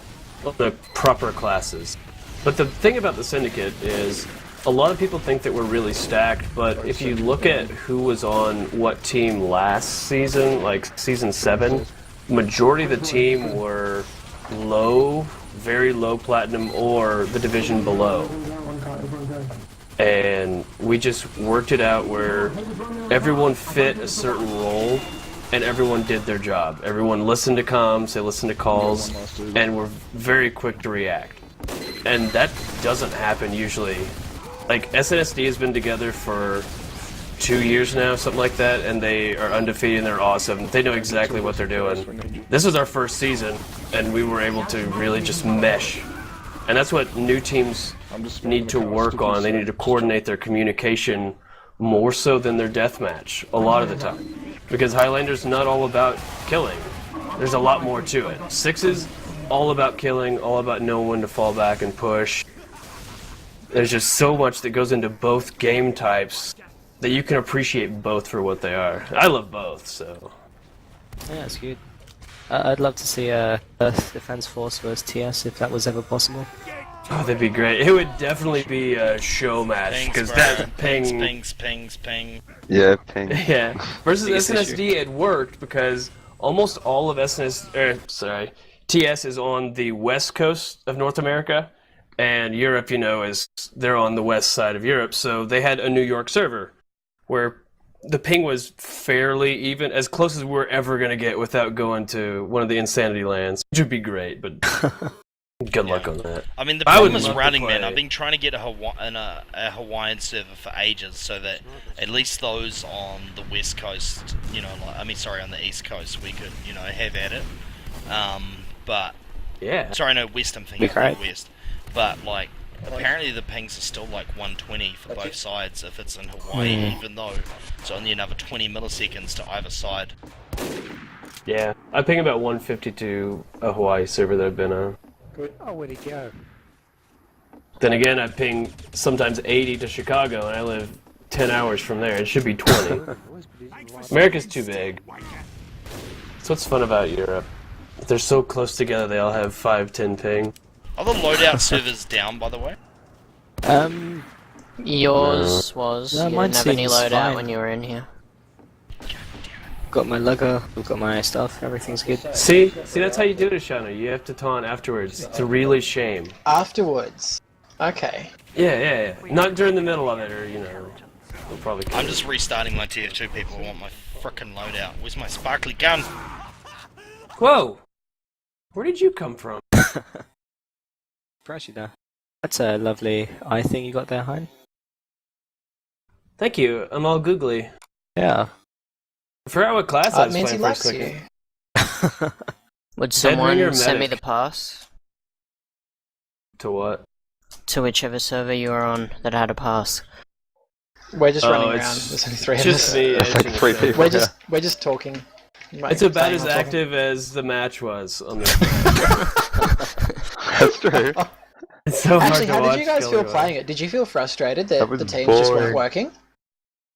of the proper classes. But the thing about the Syndicate is a lot of people think that we're really stacked, but if you look at who was on what team last season, like season 7, majority of the team were low, very low platinum, or the division below. And we just worked it out where everyone fit a certain role and everyone did their job. Everyone listened to comms, they listened to calls, and were very quick to react. And that doesn't happen usually. Like, SNSD has been together for 2 years now, something like that, and they are undefeated and they're awesome. They know exactly what they're doing. This was our first season, and we were able to really just mesh. And that's what new teams need to work on. They need to coordinate their communication more so than their deathmatch, a lot of the time. Because Highlander's not all about killing. There's a lot more to it. Sixes, all about killing, all about knowing when to fall back and push. there's just so much that goes into both game types that you can appreciate both for what they are. I love both, so. Yeah, it's good. I'd love to see Earth Defense Force versus TS if that was ever possible. Oh, that'd be great. It would definitely be a show match, because that ping... Ping. Yeah, ping. Yeah. Versus Biggest SNSD, it worked because almost all of TS is on the west coast of North America, and Europe, you know, they're on the west side of Europe, so they had a New York server where the ping was fairly even, as close as we're ever going to get without going to one of the Insanity lands, which would be great, but good luck on that. I mean, the I would problem is love to Running Man. play. I've been trying to get a Hawaiian server for ages, so that at least those on the west coast, you know, on the east coast, we could, you know, have at it. But Yeah. sorry, no, west. I'm thinking Right. west. But like, apparently the pings are still like 120 for both sides if it's in Hawaii, even though it's only another 20 milliseconds to either side. Yeah. I ping about 150 to a Hawaii server that I've been on. Oh, where'd he go? Then again, I ping sometimes 80 to Chicago, and I live 10 hours from there. It should be 20. America's too big. That's what's fun about Europe. They're so close together, they all have 5-10 ping. Are the loadout servers down, by the way? Yours was. No, You mine didn't have any seems loadout fine. when you were in here. Got my logo, we've got my stuff, everything's good. See, that's how you do it, Shana. You have to taunt afterwards. It's a really shame. Afterwards. Okay. Yeah. Not during the middle of it, or, you know, we'll probably kill I'm you. just restarting my TF2, people. I want my frickin' loadout. Where's my sparkly gun? Whoa! Where did you come from? Surprised you there. That's a lovely eye thing you got there, Hein. Thank you. I'm all googly. Yeah. I forgot what class I It was means he playing for a likes second. you. Would Dead someone ringer send me medic. the pass To what? to whichever server you were on that had a pass? We're just Oh, running around. it's There's only 3 of Just us. me. It's like edging three it. people. We're just talking. It's about Saying as we're talking. active as the match was on the. That's true. It's so hard Actually, to how watch did you guys kill feel go. playing it? Did you feel frustrated That that was the teams just weren't boring. working?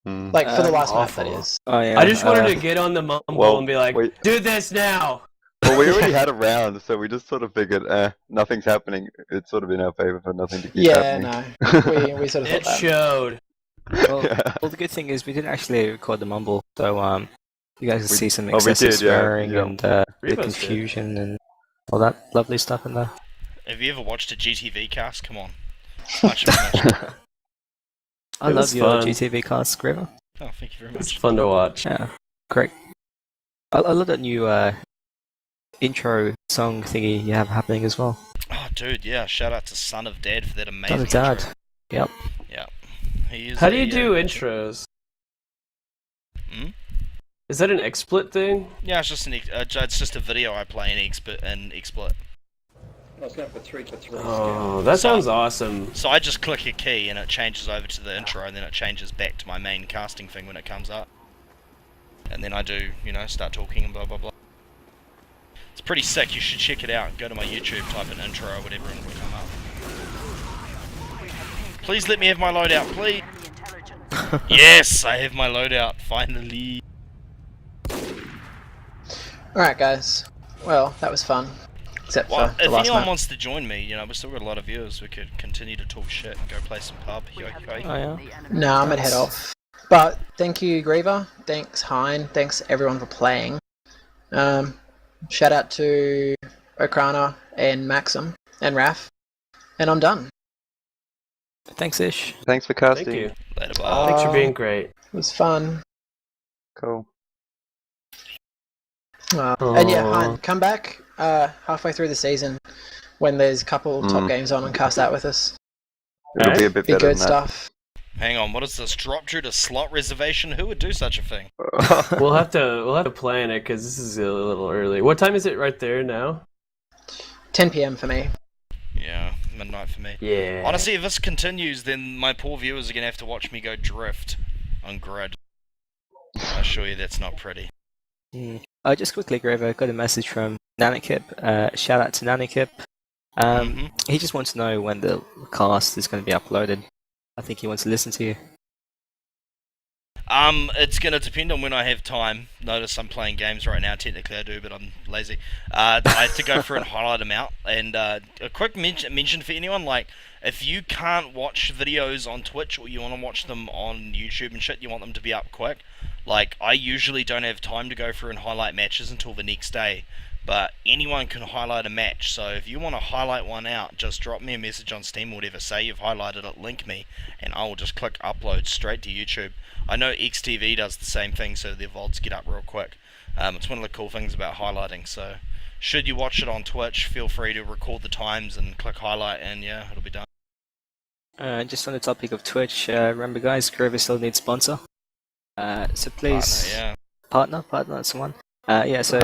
Mm. Like, for the last map, awful. that is. Oh yeah. I just wanted to get on the mumble well, and be like, wait. do this now! Well, we already had a round, so we just sort of figured, nothing's happening. It's sort of in our favor for nothing to keep Yeah, happening. no. We sort of It thought that. showed. Well, Yeah. well, the good thing is we didn't actually record the mumble, so you guys can see some we excessive did, yeah, swearing yeah. and the Rebus did. confusion and all that lovely stuff in there. Have you ever watched a GTV cast? Come on. Much of I It love was your fun. GTV cast, Scriver. Oh, thank you very It's much. fun to watch. Yeah, great. I love that new intro song thingy you have happening as well. Oh, dude, yeah. Shout out to Son of Dad for that amazing Son of Dad. intro. Yep. Yeah. He is How do you a, do intros? Hmm? Is that an XSplit thing? Yeah, it's just a video I play in XSplit. I was going for 3 for 3. Oh, that sounds awesome. So I just click a key and it changes over to the intro, and then it changes back to my main casting thing when it comes up. And then I do, you know, start talking and blah blah blah. It's pretty sick. You should check it out. Go to my YouTube, type in intro or whatever, and it'll come up. Please let me have my loadout, please. Yes, I have my loadout finally. Alright, guys. Well, that was fun. Except Well, for the if last anyone map. wants to join me, you know, we've still got a lot of viewers. We could continue to talk shit and go play some pub. Yo, yo. Oh yeah. No, I'm gonna head off. But thank you, Griever. Thanks, Hein. Thanks, everyone, for playing. Shout out to Okrana and Maxim and Raf. And I'm done. Thanks, Ish. Thanks for casting. Thank you. Later, bye. Thanks for being great. It was fun. Cool. And yeah, Hein, come back halfway through the season when there's a couple top games on and cast out with us. It'll be a bit Be better good than stuff. Hang on, what is this? Drop Drew to slot reservation? Who would do such a thing? that. We'll have to plan it because this is a little early. What time is it right there now? 10 p.m. for me. Yeah, midnight for me. Yeah. Honestly, if this continues, then my poor viewers are going to have to watch me go drift on grid. I assure you that's not pretty. Just quickly, Grover, got a message from Nanikip. Shout out to Nanikip. He just wants to know when the cast is going to be uploaded. I think he wants to listen to you. It's gonna depend on when I have time. Notice I'm playing games right now. Technically I do, but I'm lazy. I have to go through and highlight them out. And a quick mention for anyone, like, if you can't watch videos on Twitch or you want to watch them on YouTube and shit, you want them to be up quick. Like, I usually don't have time to go through and highlight matches until the next day. But anyone can highlight a match, so if you want to highlight one out, just drop me a message on Steam or whatever, say you've highlighted it, link me, and I will just click upload straight to YouTube. I know XTV does the same thing, so their VODs get up real quick. It's one of the cool things about highlighting, so should you watch it on Twitch, feel free to record the times and click highlight, and yeah, it'll be done. Just on the topic of Twitch, remember guys, Grover still needs sponsor. So please... Partner, Partner, that's the one. So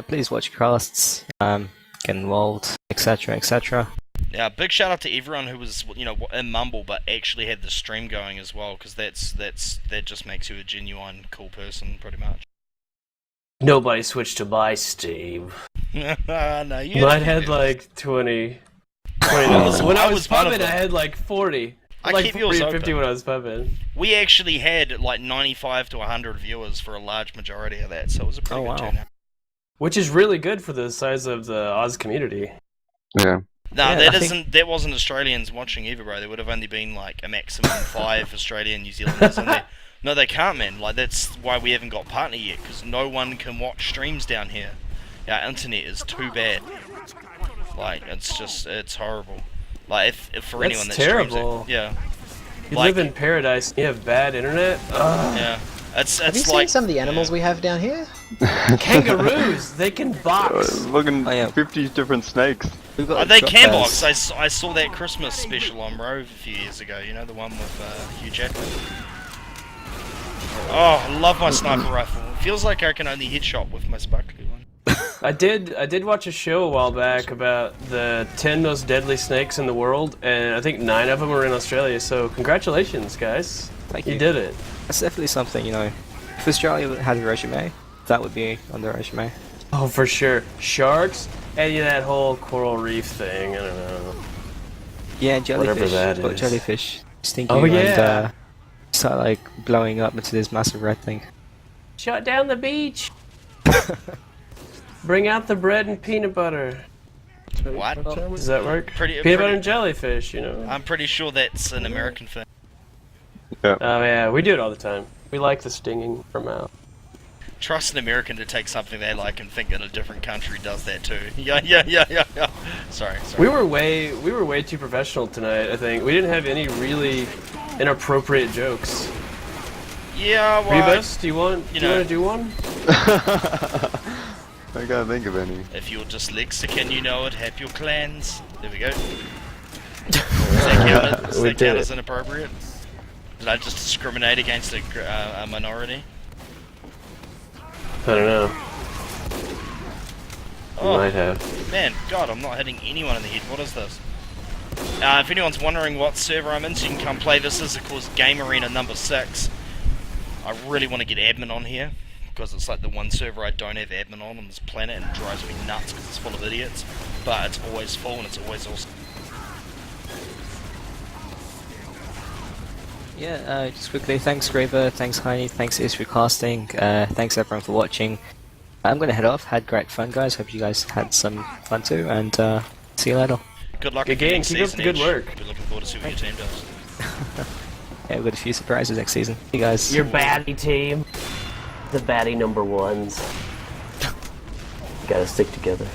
please watch casts, get involved, etc, etc. Yeah, big shout out to everyone who was, you know, in Mumble but actually had the stream going as well, because that just makes you a genuine cool person, pretty much. Nobody switched to my Steam. No, you Mine had like 20 dollars. When I was pubbing, I had like 40. I keep yours 50 open. when I was pubbing. We actually had like 95 to 100 viewers for a large majority of that, so it was a pretty good turnout. Which is really good for the size of the Oz community. Yeah. No, that wasn't Australians watching either, bro. There would have only been like a maximum 5 Australian New Zealanders in there. No, they can't, man. Like, that's why we haven't got partner yet, because no one can watch streams down here. Our internet is too bad. Like, it's horrible. Like, if for anyone that terrible. streams it, yeah. You live in paradise and you have bad internet? Ugh. Yeah. It's have you like seen some of the animals we have down here? Kangaroos! They can box! Looking 50 different snakes. They can box. I saw that Christmas special on Rove a few years ago. You know, the one with Hugh Jackman. Oh, I love my sniper rifle. It feels like I can only headshot with my sparkly one. I did watch a show a while back about the 10 most deadly snakes in the world, and I think 9 of them are in Australia, so congratulations, guys. Thank you. You did it. That's definitely something, you know, if Australia had a resume, that would be on the resume. Oh, for sure. Sharks, and that whole coral reef thing, I don't know. Yeah, jellyfish. Whatever that is. Jellyfish. Stinky yeah. And start like blowing up into this massive red thing. Shut down the beach! Bring out the bread and peanut butter. What? Does that work? Peanut butter and jellyfish, you know. I'm pretty sure that's an American thing. Yeah. Oh yeah, we do it all the time. We like the stinging from out. Trust an American to take something they like and think that a different country does that too. Yeah. Sorry. We were way too professional tonight, I think. We didn't have any really inappropriate jokes. Yeah, well, Rebus, do you want to do one? I can't think of any. If you're dyslexic and you know it, have your clans. There we go. Does that count as inappropriate? Did I just discriminate against a minority? I don't know. You might have. Man, God, I'm not hitting anyone in the head. What is this? If anyone's wondering what server I'm in, so you can come play. This is, of course, Game Arena number 6. I really want to get admin on here, because it's like the one server I don't have admin on this planet, and it drives me nuts because it's full of idiots. But it's always full, and it's always awesome. Yeah, just quickly, thanks Graver, thanks Heine, thanks Is for casting, thanks everyone for watching. I'm gonna head off, had great fun guys, hope you guys had some fun too, and see you later. Good luck again, next keep up season, the good Edge. work. We're looking forward to see what your team does. Yeah, we've got a few surprises next season. See you guys. Your baddie team. The baddie number ones. Gotta stick together.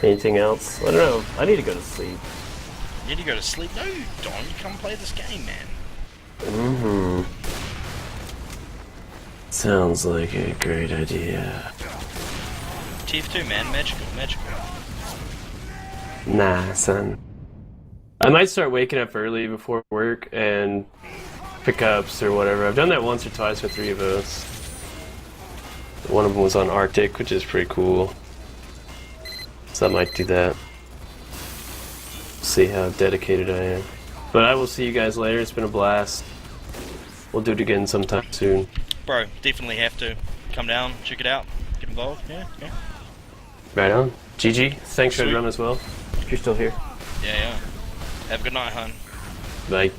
Anything else? I don't know. I need to go to sleep. You need to go to sleep? No, you don't. You come play this game, man. Sounds like a great idea. TF2, man. Magical. Nah, son. I might start waking up early before work and pickups or whatever. I've done that once or twice with 3 of us. One of them was on Arctic, which is pretty cool. So I might do that. See how dedicated I am. But I will see you guys later. It's been a blast. We'll do it again sometime soon. Bro, definitely have to. Come down, check it out, get involved. Yeah. Right on. GG. Thanks for the Sweet. run as well. If you're still here. Yeah. Have a good night, hon. Bye.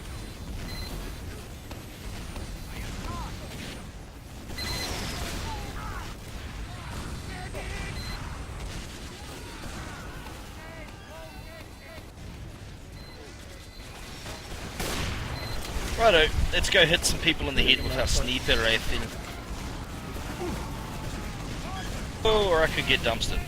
Righto, let's go hit some people in the head with our sniper rifle. Oh, or I could get dumpstered.